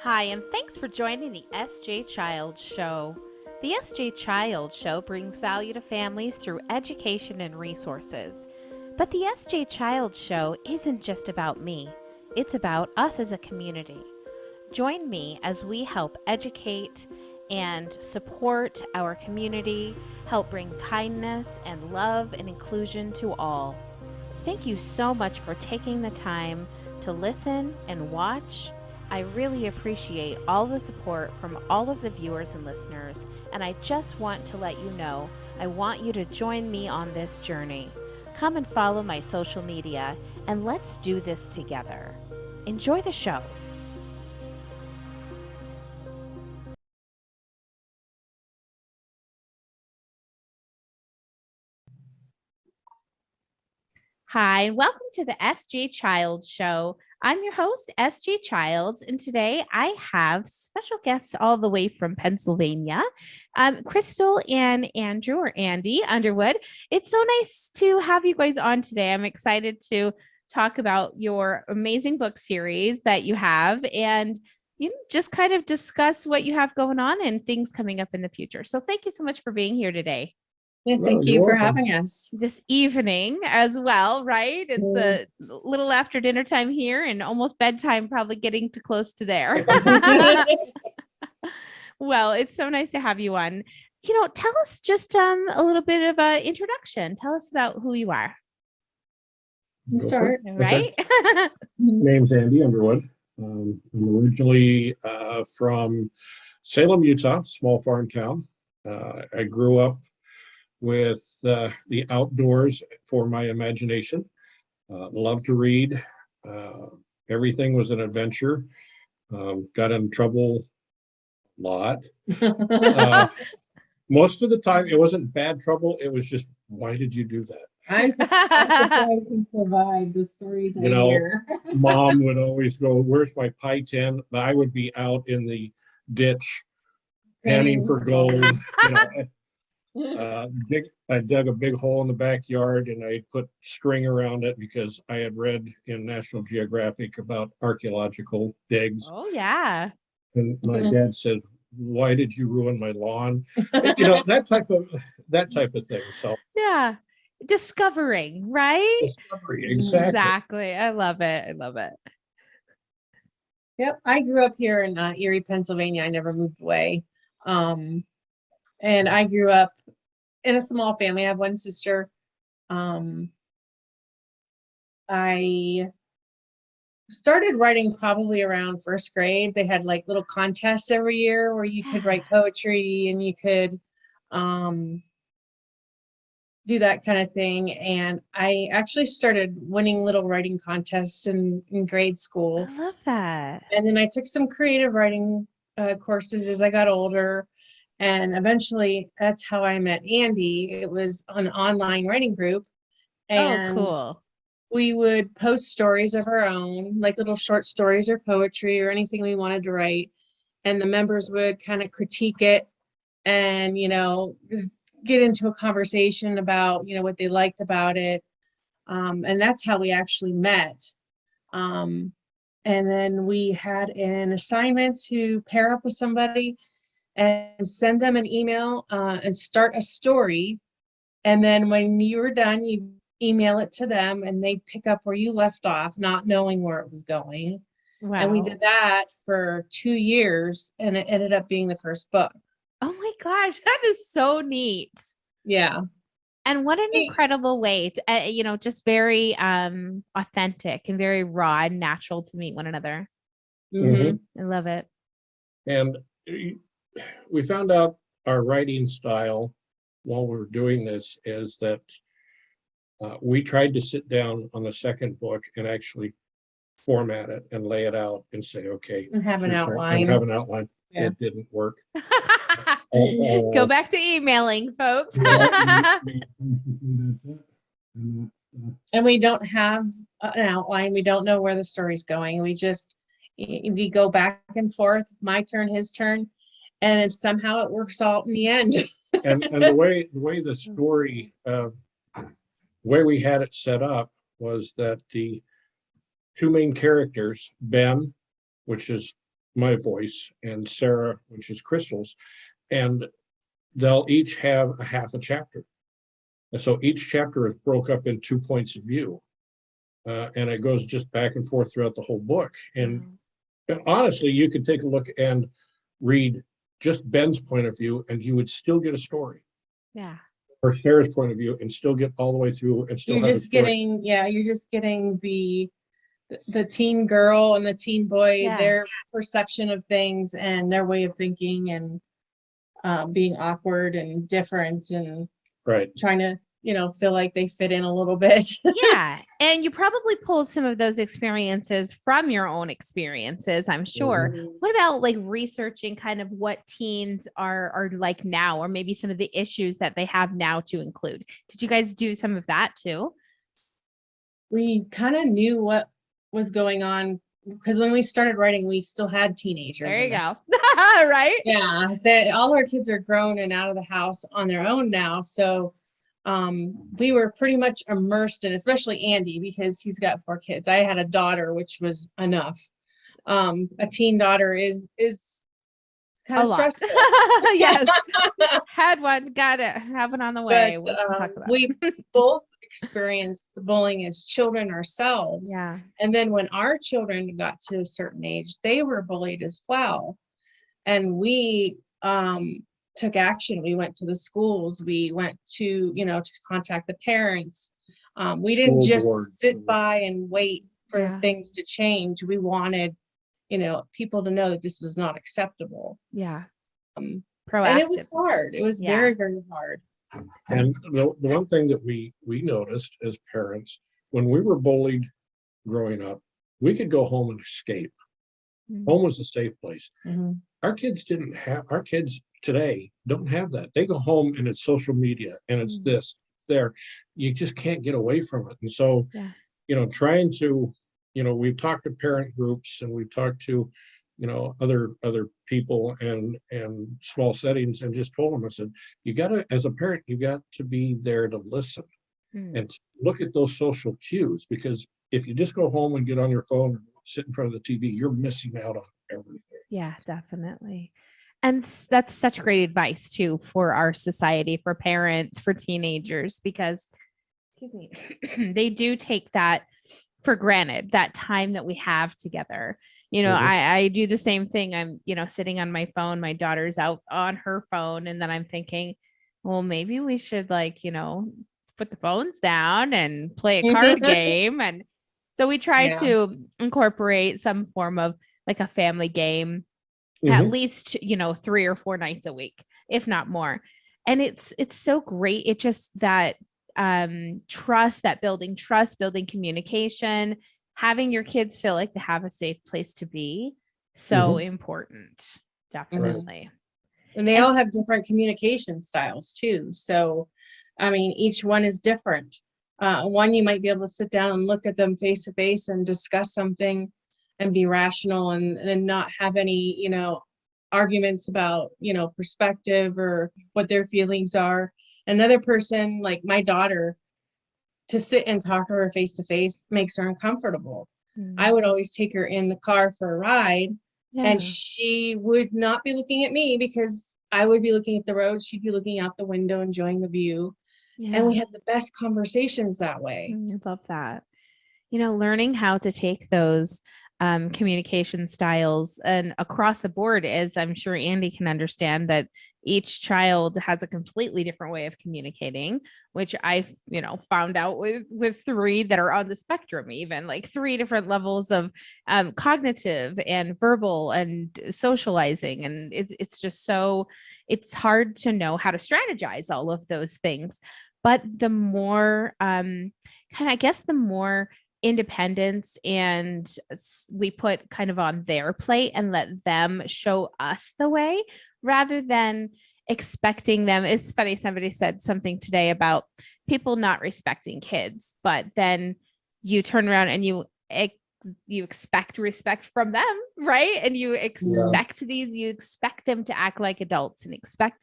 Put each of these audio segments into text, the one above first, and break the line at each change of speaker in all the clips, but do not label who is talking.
Hi, and thanks for joining the S.J. Child Show. The S.J. Child Show brings value to families through education and resources. But the S.J. Child Show isn't just about me, it's about us as a community. Join me as we help educate and support our community, help bring kindness and love and inclusion to all. Thank you so much for taking the time to listen and watch. I really appreciate all the support from all of the viewers and listeners, and I just want to let you know I want you to join me on this journey. Come and follow my social media, and let's do this together. Enjoy the show. Hi, and welcome to the SG Child Show. I'm your host, SG Childs, and today I have special guests all the way from Pennsylvania, Cristal and Andrew or Andy Underwood. It's so nice to have you guys on today. I'm excited to talk about your amazing book series that you have and just kind of discuss what you have going on and things coming up in the future. So thank you so much for being here today.
Yeah, thank you for having us.
This evening as well, right? It's a little after dinner time here and almost bedtime, probably getting too close to there. Well, it's so nice to have you on. Tell us just a little bit of an introduction. Tell us about who you are.
Start.
Right?
Name's Andy Underwood. I'm originally from Salem, Utah, small farm town. I grew up with the outdoors for my imagination. Loved to read. Everything was an adventure. Got in trouble a lot. Most of the time, it wasn't bad trouble. It was just, why did you do that?
I'm surprised I can survive the stories I hear.
Mom would always go, "Where's my pie tin?" I would be out in the ditch panning for gold. I dug a big hole in the backyard and I put string around it because I had read in National Geographic about archaeological digs.
Oh, yeah.
And my dad said, "Why did you ruin my lawn?" That type of thing. So
yeah. Discovering, right?
discovery, exactly.
I love it. I love it.
Yep. I grew up here in Erie, Pennsylvania. I never moved away. And I grew up in a small family. I have one sister. I started writing probably around first grade. They had like little contests every year where you could write poetry and you could do that kind of thing. And I actually started winning little writing contests in grade school.
I love that.
And then I took some creative writing courses as I got older. And eventually that's how I met Andy. It was an online writing group. And
cool.
we would post stories of our own, like little short stories or poetry or anything we wanted to write. And the members would kind of critique it and, get into a conversation about, what they liked about it. And that's how we actually met. And then we had an assignment to pair up with somebody and send them an email and start a story. And then when you were done, you email it to them and they pick up where you left off, not knowing where it was going. Wow. And we did that for 2 years and it ended up being the first book.
Oh my gosh, that is so neat.
Yeah.
And what an incredible way to, just very authentic and very raw and natural to meet one another. I love it.
And we found out our writing style while we were doing this is that we tried to sit down on the second book and actually format it and lay it out and say, okay.
And have an outline.
Yeah. It didn't work.
Go back to emailing, folks.
And we don't have an outline. We don't know where the story's going. We go back and forth, my turn, his turn, and somehow it works out in the end.
and the way the story, way we had it set up was that the two main characters, Ben, which is my voice, and Sarah, which is Cristal's, and they'll each have a half a chapter. And so each chapter is broke up in 2 points of view. And it goes just back and forth throughout the whole book. And honestly, you could take a look and read just Ben's point of view, and you would still get a story.
Yeah.
Or Sarah's point of view, and still get all the way through, and still
You're
have a
just
story.
getting, you're just getting the teen girl and the teen boy,
Yeah.
their perception of things and their way of thinking, and being awkward and different and
Right.
trying to, feel like they fit in a little bit.
Yeah. And you probably pulled some of those experiences from your own experiences, I'm sure.
Mhm.
What about like researching kind of what teens are like now, or maybe some of the issues that they have now to include? Did you guys do some of that too?
We kind of knew what was going on because when we started writing, we still had teenagers.
There you
in
go. Right?
Yeah, all our kids are grown and out of the house on their own now. So we were pretty much immersed in, especially Andy, because he's got 4 kids. I had a daughter, which was enough. A teen daughter is kind
A
of
lot.
stressful.
Yes. Had one, got it. Have it on the way.
But
Let's talk about
we both experienced bullying as children ourselves.
Yeah.
And then when our children got to a certain age, they were bullied as well. And we took action. We went to the schools. We went to, to contact the parents. We didn't
School
just
board.
sit by and wait for
Yeah.
things to change. We wanted, people to know that this was not acceptable.
Yeah.
And
Proactive.
it was hard. It was very, very hard.
And the one thing that we noticed as parents, when we were bullied growing up, we could go home and escape. Home was a safe place.
Mhm.
Our kids today don't have that. They go home and it's social media and it's this there. You just can't get away from it. And so, trying to, we've talked to parent groups, and we've talked to, other people and small settings, and just told them, I said, as a parent, you got to be there to listen and to look at those social cues, because if you just go home and get on your phone and sit in front of the TV, you're missing out on everything.
Yeah, definitely. And that's such great advice too for our society, for parents, for teenagers, because excuse me, they do take that for granted, that time that we have together. I do the same thing. I'm, sitting on my phone, my daughter's out on her phone, and then I'm thinking, well, maybe we should put the phones down and play a card game. And so we try to incorporate some form of like a family game at least 3 or 4 nights a week, if not more. And it's so great. It just that trust, building communication, having your kids feel like they have a safe place to be, so important. Definitely.
And they all have different communication styles too. So each one is different. One, you might be able to sit down and look at them face to face and discuss something and be rational and not have any, arguments about, perspective or what their feelings are. Another person, like my daughter, to sit and talk to her face to face makes her uncomfortable. I would always take her in the car for a ride, and she would not be looking at me because I would be looking at the road. She'd be looking out the window, enjoying the view. And we had the best conversations that way.
I love that. Learning how to take those communication styles and across the board, is I'm sure Andy can understand that each child has a completely different way of communicating, which I found out with 3 that are on the spectrum, even like 3 different levels of cognitive and verbal and socializing. And it's just it's hard to know how to strategize all of those things. But the more the more independence and we put kind of on their plate and let them show us the way, rather than expecting them. It's funny, somebody said something today about people not respecting kids, but then you turn around and you expect respect from them, right? And you expect you expect them to act like adults, and expect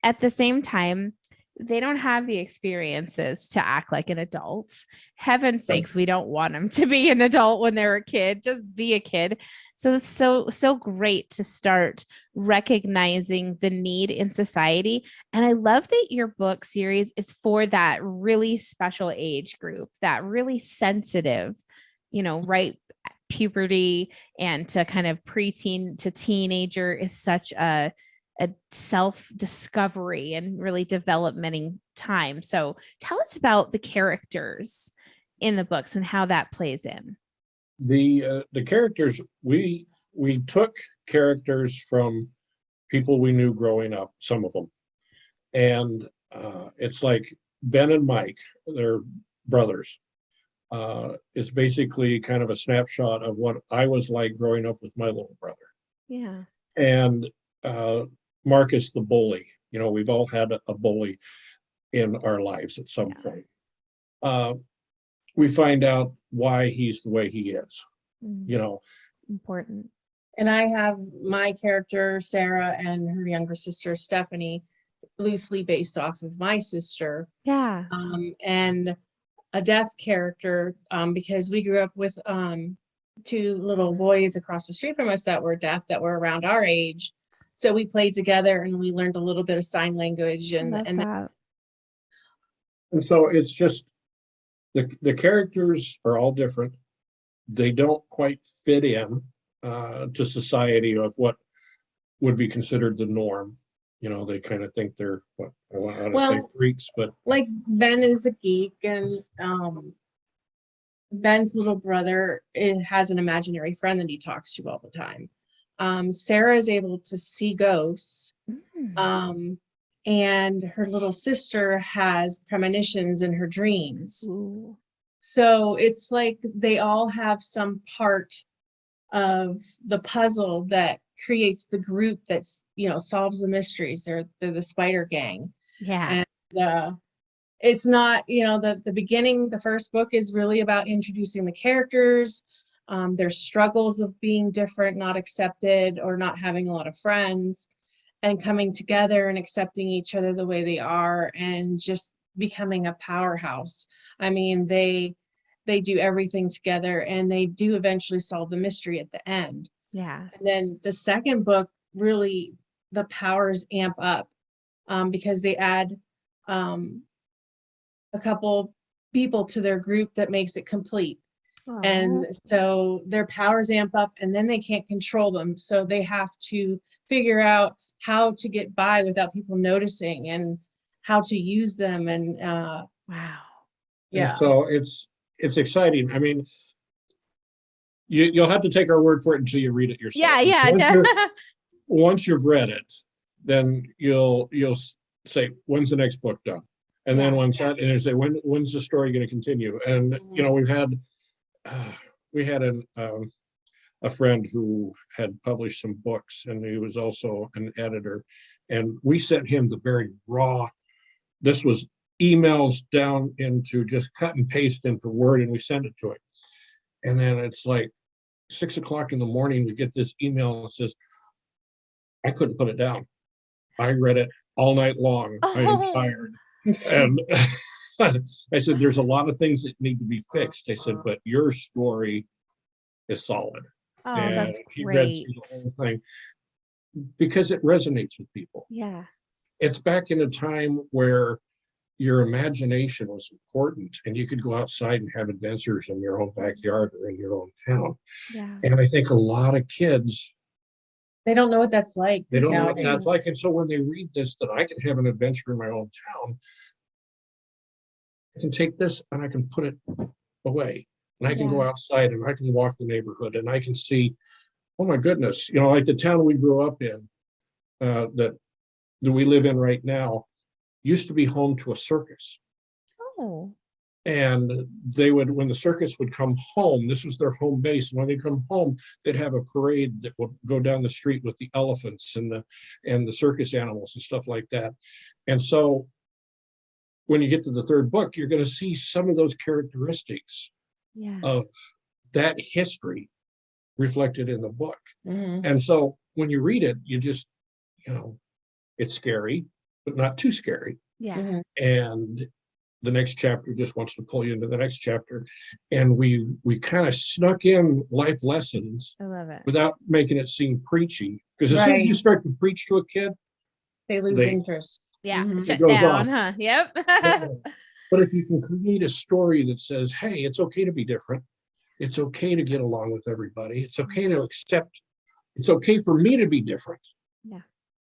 at the same time they don't have the experiences to act like an adult. Heaven's sakes, we don't want them to be an adult when they're a kid. Just be a kid. So it's so great to start recognizing the need in society. And I love that your book series is for that really special age group, that really sensitive, right puberty and to kind of preteen to teenager is such a self-discovery and really developmenting time. So tell us about the characters in the books and how that plays in.
The characters, we took characters from people we knew growing up, some of them. And it's like Ben and Mike, they're brothers. It's basically kind of a snapshot of what I was like growing up with my little brother.
Yeah.
And Marcus the bully. We've all had a bully in our lives at some point. We find out why he's the way he is.
Important.
And I have my character, Sarah, and her younger sister, Stephanie, loosely based off of my sister.
Yeah.
And a deaf character, because we grew up with two little boys across the street from us that were deaf, that were around our age. So we played together and we learned a little bit of sign language and
so it's just the characters are all different. They don't quite fit in to society of what would be considered the norm. They kind of think they're say freaks, but
like Ben is a geek, and Ben's little brother has an imaginary friend that he talks to all the time. Sarah is able to see ghosts, and her little sister has premonitions in her dreams.
Ooh.
So it's like they all have some part of the puzzle that creates the group that's solves the mysteries. They're the spider gang.
Yeah.
And it's not, the beginning, the first book is really about introducing the characters, their struggles of being different, not accepted, or not having a lot of friends, and coming together and accepting each other the way they are, and just becoming a powerhouse. I mean, they do everything together, and they do eventually solve the mystery at the end.
Yeah.
And then the second book, really, the powers amp up, because they add a couple people to their group that makes it complete.
Aww.
And so their powers amp up, and then they can't control them. So they have to figure out how to get by without people noticing, and how to use them. And
wow.
Yeah.
And so it's exciting. I mean, you'll have to take our word for it until you read it yourself.
Yeah.
Once you've read it, then you'll say, when's the next book done? And then once that, and you say, when's the story going to continue? And we had a friend who had published some books, and he was also an editor, and we sent him the very raw. This was emails down into just cut and paste into Word, and we sent it to him. And then it's like 6 o'clock in the morning, we get this email that says, I couldn't put it down. I read it all night long. I am tired. And I said, there's a lot of things that need to be fixed. I said, but your story is solid.
Oh,
and
that's
he
great.
read through the whole thing because it resonates with people.
Yeah.
It's back in a time where your imagination was important, and you could go outside and have adventures in your own backyard or in your own town.
Yeah.
And I think a lot of kids,
they don't know what that's like.
they don't know what that's like. And so when they read this, that I can have an adventure in my own town, I can take this and I can put it away, and I can go outside and I can walk the neighborhood and I can see, oh my goodness, like the town we grew up in, that we live in right now, used to be home to a circus.
Oh.
And they would, when the circus would come home, this was their home base. And when they come home, they'd have a parade that would go down the street with the elephants and the circus animals and stuff like that. And so when you get to the third book, you're going to see some of those characteristics of that history reflected in the book.
Mm-hmm.
And so when you read it, you just, it's scary, but not too scary.
Yeah.
Mhm.
and the next chapter just wants to pull you into the next chapter. And we kind of snuck in life lessons
I love it.
without making it seem preachy. Because as soon as
Right.
you start to preach to a kid,
They lose
they
interest.
Yeah.
Mhm.
it
Shut
goes
down,
off.
huh? Yep.
But if you can create a story that says, hey, it's okay to be different, it's okay to get along with everybody, it's okay to accept, it's okay for me to be different.
Yeah.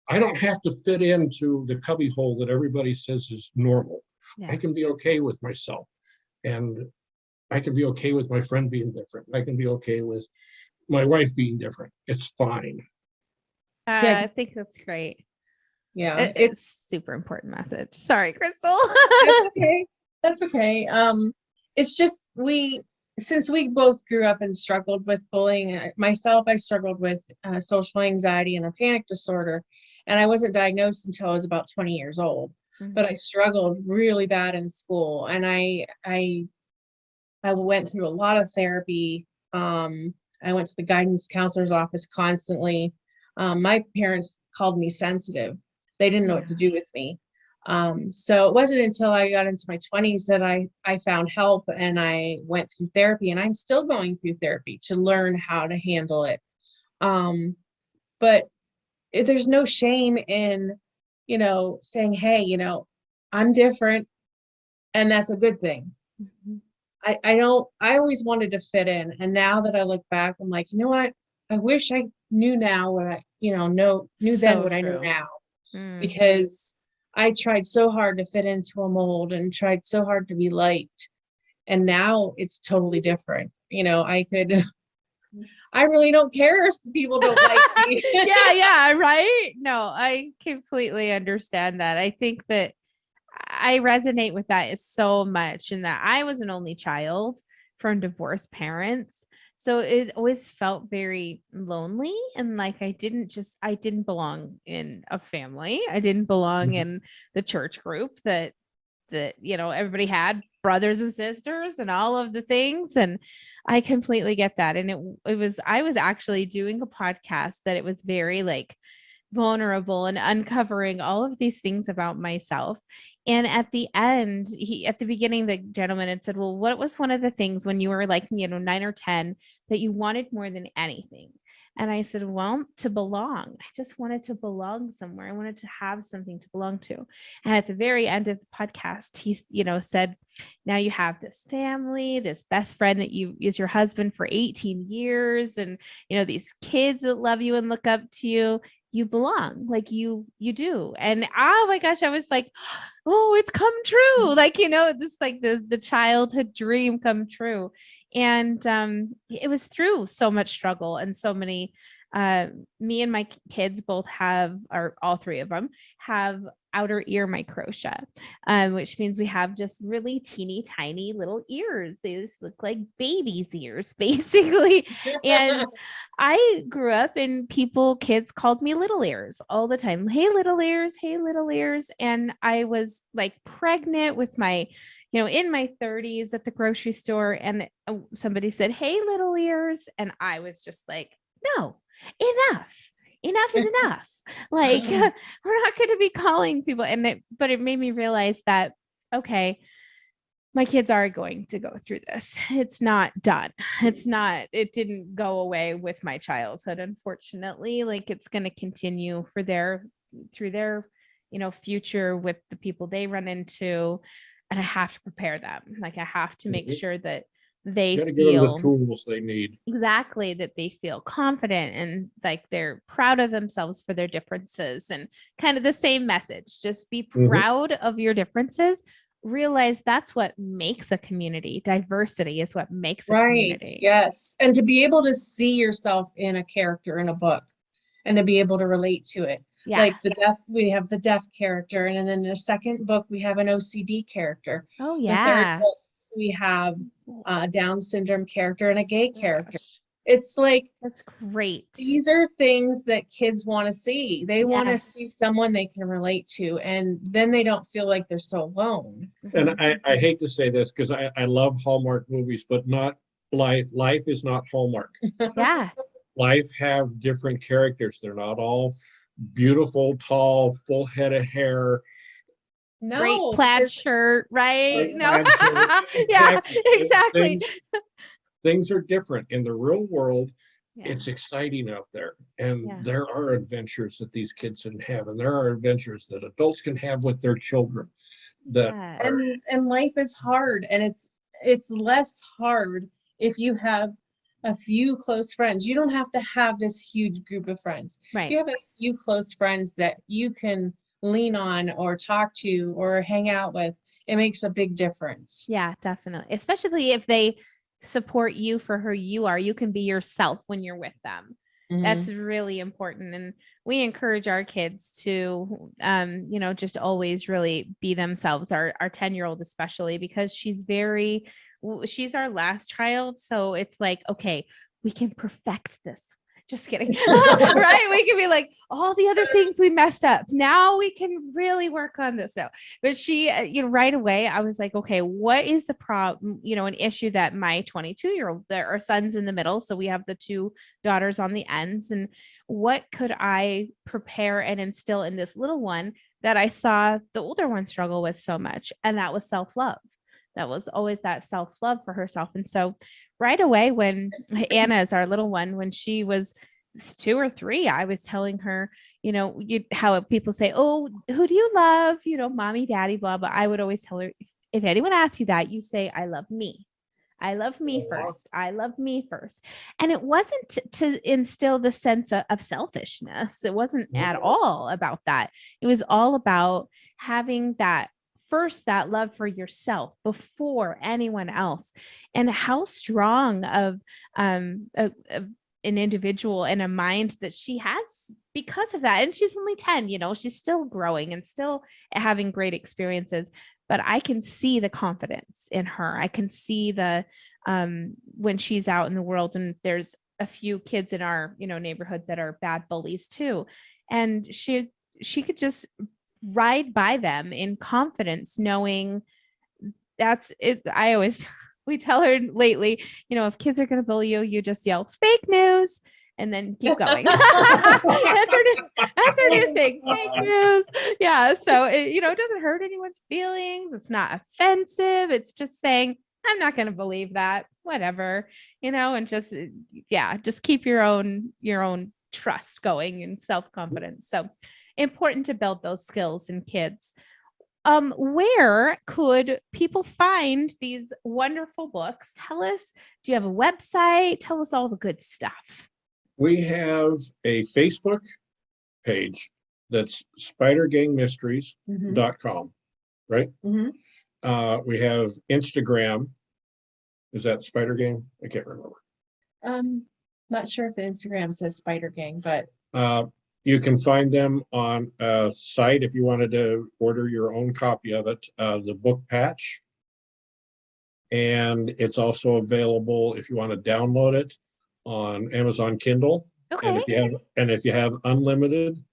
I don't have to fit into the cubby hole that everybody says is normal.
Yeah.
I can be okay with myself, and I can be okay with my friend being different. I can be okay with my wife being different. It's fine.
Yeah,
I
'cause-
think that's great.
yeah.
It's super important message. Sorry, Crystal.
That's okay. That's okay. It's just since we both grew up and struggled with bullying. Myself, I struggled with social anxiety and a panic disorder, and I wasn't diagnosed until I was about 20 years old. But I struggled really bad in school, and I went through a lot of therapy. I went to the guidance counselor's office constantly. My parents called me sensitive. They didn't know what to do with me. So it wasn't until I got into my 20s that I found help and I went through therapy, and I'm still going through therapy to learn how to handle it. But there's no shame in, saying, hey, I'm different, and that's a good thing.
Mhm.
I always wanted to fit in. And now that I look back, I'm like, you know what? I wish I knew now what I, knew then
So
what I know
true.
now,
Mm.
because I tried so hard to fit into a mold and tried so hard to be liked. And now it's totally different. I really don't care if people don't like me.
Yeah, right? No, I completely understand that. I think that I resonate with that so much in that I was an only child from divorced parents. So it always felt very lonely and like I didn't belong in a family. I didn't belong
Mhm.
in the church group that everybody had brothers and sisters and all of the things, and I completely get that. And I was actually doing a podcast that it was very like vulnerable and uncovering all of these things about myself. And at the end, at the beginning, the gentleman had said, well, what was one of the things when you were like, 9 or 10 that you wanted more than anything? And I said, well, to belong. I just wanted to belong somewhere. I wanted to have something to belong to. And at the very end of the podcast, he, said, now you have this family, this best friend that is your husband for 18 years. And, these kids that love you and look up to you. You belong, like you do. And oh my gosh, I was like, oh, it's come true. Like, this like the childhood dream come true. And it was through so much struggle and so many me and my kids both have, or all three of them have outer ear microtia, which means we have just really teeny tiny little ears. They just look like babies' ears, basically. And I grew up and kids called me little ears all the time. Hey, little ears. Hey, little ears. And I was like pregnant with my, in my 30s at the grocery store. And somebody said, hey, little ears. And I was just like, no, enough is enough. Like, we're not going to be calling people. But it made me realize that, okay, my kids are going to go through this. It's not done. It didn't go away with my childhood, unfortunately. Like, it's going to continue through their, future with the people they run into. And I have to prepare them. Like, I have to make sure that they
You got to give them the
feel
tools they need.
exactly, that they feel confident and like they're proud of themselves for their differences, and kind of the same message, just be proud of your differences. Realize that's what makes a community. Diversity is what makes a
Right.
community.
Yes. And to be able to see yourself in a character in a book and to be able to relate to it.
Yeah.
Like we have the deaf character, and then in the second book, we have an OCD character.
Oh
The third
yeah.
book, we have a Down syndrome character and a gay
Oh,
character.
gosh.
It's like,
That's great.
these are things that kids want to see. They want to
Yes.
see someone they can relate to, and then they don't feel like they're so alone.
And
Mhm.
I hate to say this because I love Hallmark movies, but not life. Life is not Hallmark.
Yeah.
Life have different characters. They're not all beautiful, tall, full head of hair,
great
No,
plaid
because
shirt, right?
Right,
No.
plaid shirt,
Yeah,
exactly.
exactly.
Things are different in the real world.
Yeah.
It's exciting out there, and
Yeah.
there are adventures that these kids can have, and there are adventures that adults can have with their children that are
and life is hard, and it's less hard if you have a few close friends. You don't have to have this huge group of friends.
Right.
You have a few close friends that you can lean on or talk to or hang out with. It makes a big difference.
Yeah, definitely. Especially if they support you for who you are. You can be yourself when you're with them. That's really important. And we encourage our kids to just always really be themselves. Our 10-year-old especially, because she's our last child. So it's like, okay, we can perfect this. Just kidding. Right? We can be like, all the other things we messed up. Now we can really work on this now. But she, right away, I was like, okay, what is the problem? An issue that my 22-year-old, our son's in the middle. So we have the two daughters on the ends. And what could I prepare and instill in this little one that I saw the older one struggle with so much? And that was self-love. That was always that self-love for herself. And so right away, when Anna is our little one, when she was 2 or 3, I was telling her, how people say, oh, who do you love? Mommy, daddy, blah, blah. I would always tell her, if anyone asks you that, you say, I love me. I love me first. I love me first. And it wasn't to instill the sense of selfishness. It wasn't at all about that. It was all about having that love for yourself before anyone else. And how strong of an individual and a mind that she has because of that. And she's only 10, she's still growing and still having great experiences, but I can see the confidence in her. I can see the when she's out in the world, and there's a few kids in our neighborhood that are bad bullies too, and she could just ride by them in confidence, knowing that's it. I always we tell her lately, if kids are going to bully you, you just yell fake news and then keep going. That's her new thing. Fake news. Yeah. So it doesn't hurt anyone's feelings. It's not offensive. It's just saying, I'm not going to believe that. Whatever, and just keep your own trust going and self-confidence. So important to build those skills in kids. Where could people find these wonderful books? Tell us, do you have a website? Tell us all the good stuff.
We have a Facebook page that's spidergangmysteries.com, right? We have Instagram. Is that Spider Gang? I can't remember.
Not sure if the Instagram says Spider Gang, but
you can find them on a site if you wanted to order your own copy of it, the book patch. And it's also available if you want to download it on Amazon Kindle.
Okay.
And if you have unlimited,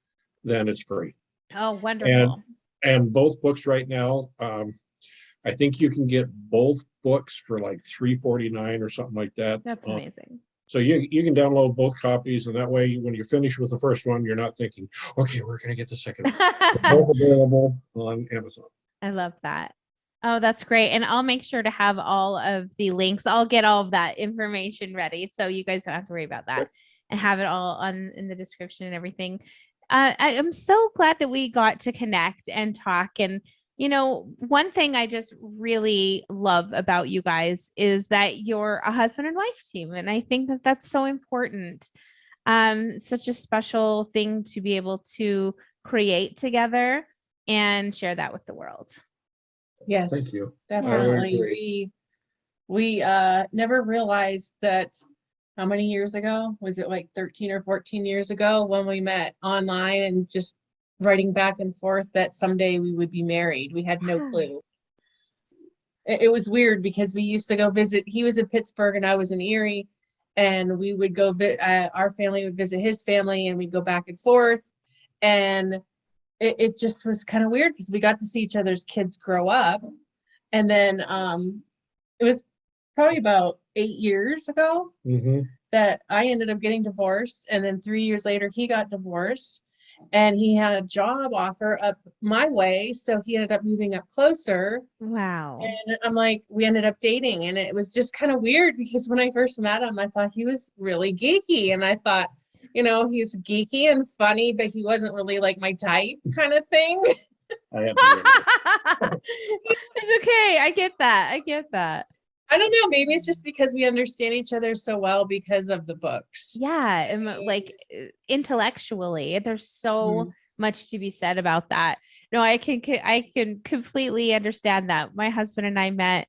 then it's free.
Oh, wonderful.
And both books right now, I think you can get both books for like $3.49 or something like that.
That's amazing.
So you can download both copies, and that way, when you're finished with the first one, you're not thinking, okay, we're going to get the second one. They're both available on Amazon.
I love that. Oh, that's great. And I'll make sure to have all of the links. I'll get all of that information ready, so you guys don't have to worry about that, and have it all in the description and everything. I am so glad that we got to connect and talk. And one thing I just really love about you guys is that you're a husband and wife team. And I think that that's so important. Such a special thing to be able to create together and share that with the world.
Yes,
thank you.
Definitely. We never realized that. How many years ago? Was it like 13 or 14 years ago when we met online and just writing back and forth that someday we would be married? We had no clue. It was weird because we used to go visit. He was in Pittsburgh and I was in Erie, and we would go our family would visit his family, and we'd go back and forth. And it just was kind of weird because we got to see each other's kids grow up. And then it was probably about 8 years ago that I ended up getting divorced. And then 3 years later, he got divorced. and he had a job offer up my way. So he ended up moving up closer.
Wow.
And I'm like, we ended up dating. And it was just kind of weird because when I first met him, I thought he was really geeky. And I thought, he's geeky and funny, but he wasn't really like my type kind of thing.
I have to
It's okay. I get that.
I don't know. Maybe it's just because we understand each other so well because of the books.
Yeah. And like intellectually, there's so much to be said about that. No, I can completely understand that. My husband and I met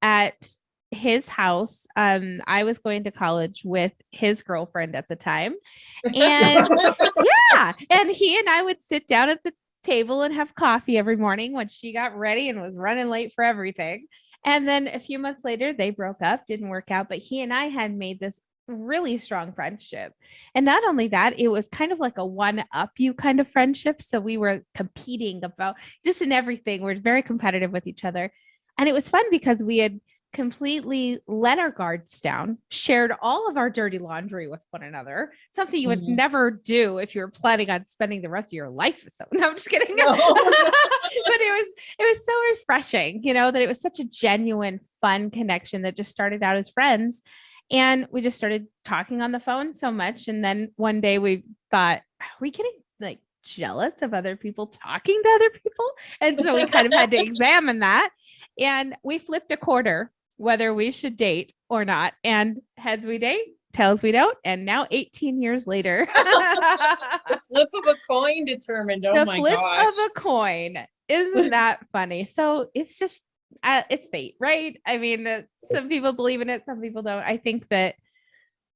at his house. I was going to college with his girlfriend at the time. And yeah, and he and I would sit down at the table and have coffee every morning when she got ready and was running late for everything. And then a few months later, they broke up, didn't work out, but he and I had made this really strong friendship. And not only that, it was kind of like a one up you kind of friendship. So we were competing about just in everything. We're very competitive with each other. And it was fun because we had completely let our guards down, shared all of our dirty laundry with one another, something you would never do if you were planning on spending the rest of your life with someone. No, I'm just kidding. No. But it was so refreshing, that it was such a genuine, fun connection that just started out as friends. And we just started talking on the phone so much. And then one day we thought, are we getting like jealous of other people talking to other people? And so we kind of had to examine that. And we flipped a quarter whether we should date or not. And heads we date, tails we don't. And now 18 years later,
the flip of a coin determined. Oh my gosh. The flip
of a coin. Isn't that funny? So it's just, it's fate, right? I mean, some people believe in it, some people don't. I think that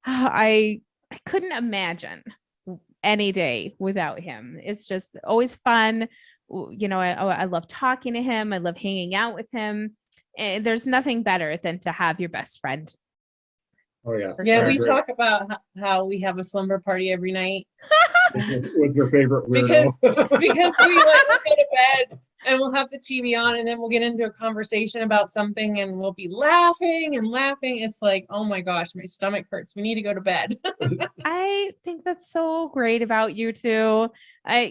I couldn't imagine any day without him. It's just always fun. I love talking to him. I love hanging out with him. And there's nothing better than to have your best friend.
Oh yeah.
Yeah, we talk about how we have a slumber party every night.
With your favorite weirdo.
because we like to go to bed and we'll have the TV on and then we'll get into a conversation about something and we'll be laughing and laughing. It's like, oh my gosh, my stomach hurts. We need to go to bed.
I think that's so great about you two.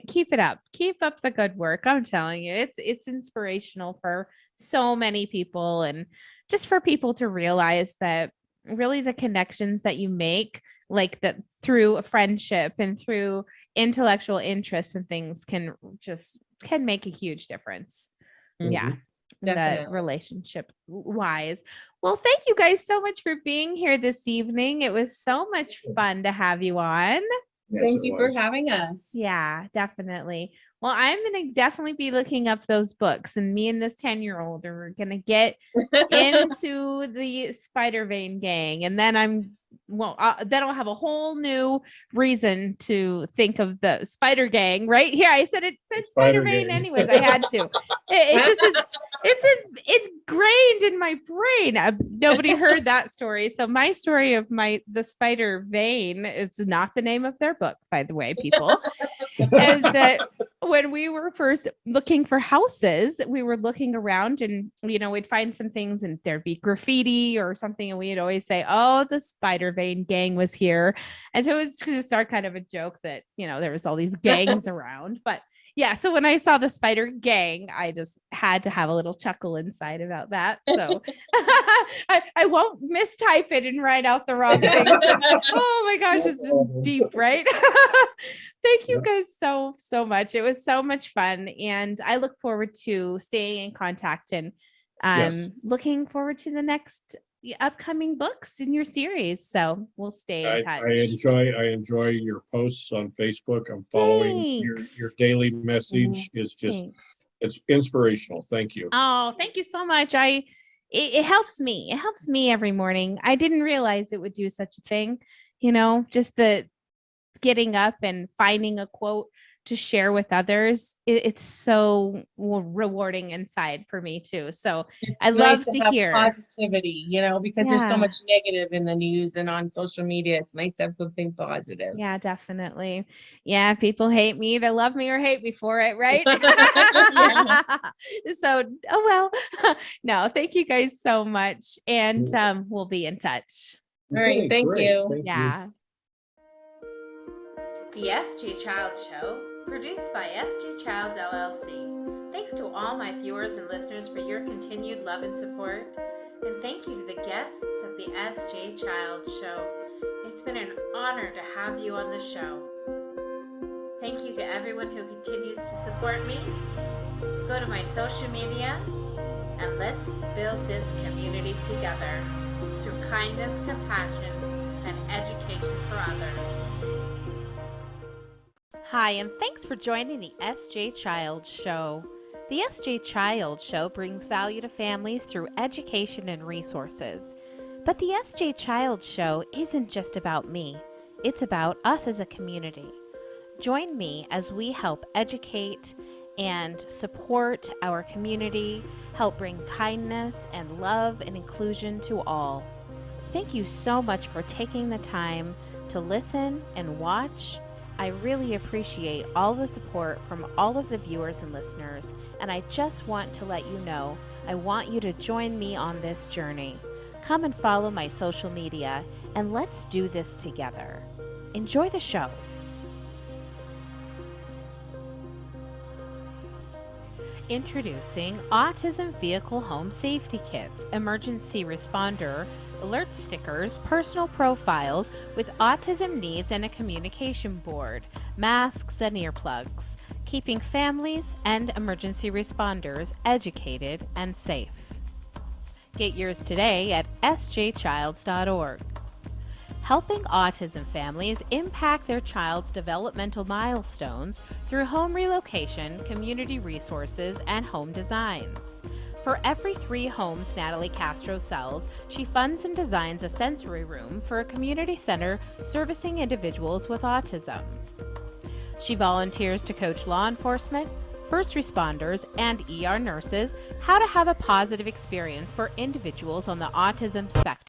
Keep it up. Keep up the good work. I'm telling you, it's inspirational for so many people, and just for people to realize that really the connections that you make, like that through a friendship and through intellectual interests and things, can make a huge difference. Yeah. That relationship wise. Well, thank you guys so much for being here this evening. It was so much fun to have you on.
Yes, thank you for having us.
Yeah, definitely. Well, I'm going to definitely be looking up those books, and me and this 10-year-old are going to get into the Spider Vein gang. And then then I'll have a whole new reason to think of the Spider Gang right here. I said it said Spider Vein anyways. I had to. It just is, it's ingrained in my brain. Nobody heard that story. So my story of the Spider Vein, it's not the name of their book, by the way, people, is that when we were first looking for houses, we were looking around and, we'd find some things and there'd be graffiti or something. And we'd always say, oh, the Spider Vein gang was here. And so it was just our kind of a joke that, there was all these gangs around. But yeah, so when I saw the Spider Gang, I just had to have a little chuckle inside about that. So I won't mistype it and write out the wrong things. Oh my gosh, it's just deep, right? Thank you guys so much. It was so much fun. And I look forward to staying in contact and looking forward to the next upcoming books in your series. So we'll stay in touch.
I enjoy your posts on Facebook. I'm following your daily message. Is just it's inspirational. Thank you.
Oh, thank you so much. It helps me. It helps me every morning. I didn't realize it would do such a thing, just the getting up and finding a quote to share with others. It's so rewarding inside for me too. So I love to hear
positivity, because there's so much negative in the news and on social media. It's nice to have something positive.
Yeah, definitely. Yeah. People hate me, either love me or hate me for it. Right. So, oh, well, no, thank you guys so much. And we'll be in touch.
All right. Thank you.
Yeah. The SJ Child Show, produced by SJ Childs LLC. Thanks to all my viewers and listeners for your continued love and support. And thank you to the guests of the SJ Child Show. It's been an honor to have you on the show. Thank you to everyone who continues to support me. Go to my social media and let's build this community together through kindness, compassion, and education for others. Hi, and thanks for joining the SJ Child Show. The SJ Child Show brings value to families through education and resources. But the SJ Child Show isn't just about me. It's about us as a community. Join me as we help educate and support our community, help bring kindness and love and inclusion to all. Thank you so much for taking the time to listen and watch. I really appreciate all the support from all of the viewers and listeners, and I just want to let you know I want you to join me on this journey. Come and follow my social media, and let's do this together. Enjoy the show. Introducing Autism Vehicle Home Safety Kits, Emergency Responder, alert stickers, personal profiles with autism needs and a communication board, masks and earplugs, keeping families and emergency responders educated and safe. Get yours today at sjchilds.org. Helping autism families impact their child's developmental milestones through home relocation, community resources, and home designs. For every 3 homes Natalie Castro sells, she funds and designs a sensory room for a community center servicing individuals with autism. She volunteers to coach law enforcement, first responders, and ER nurses how to have a positive experience for individuals on the autism spectrum.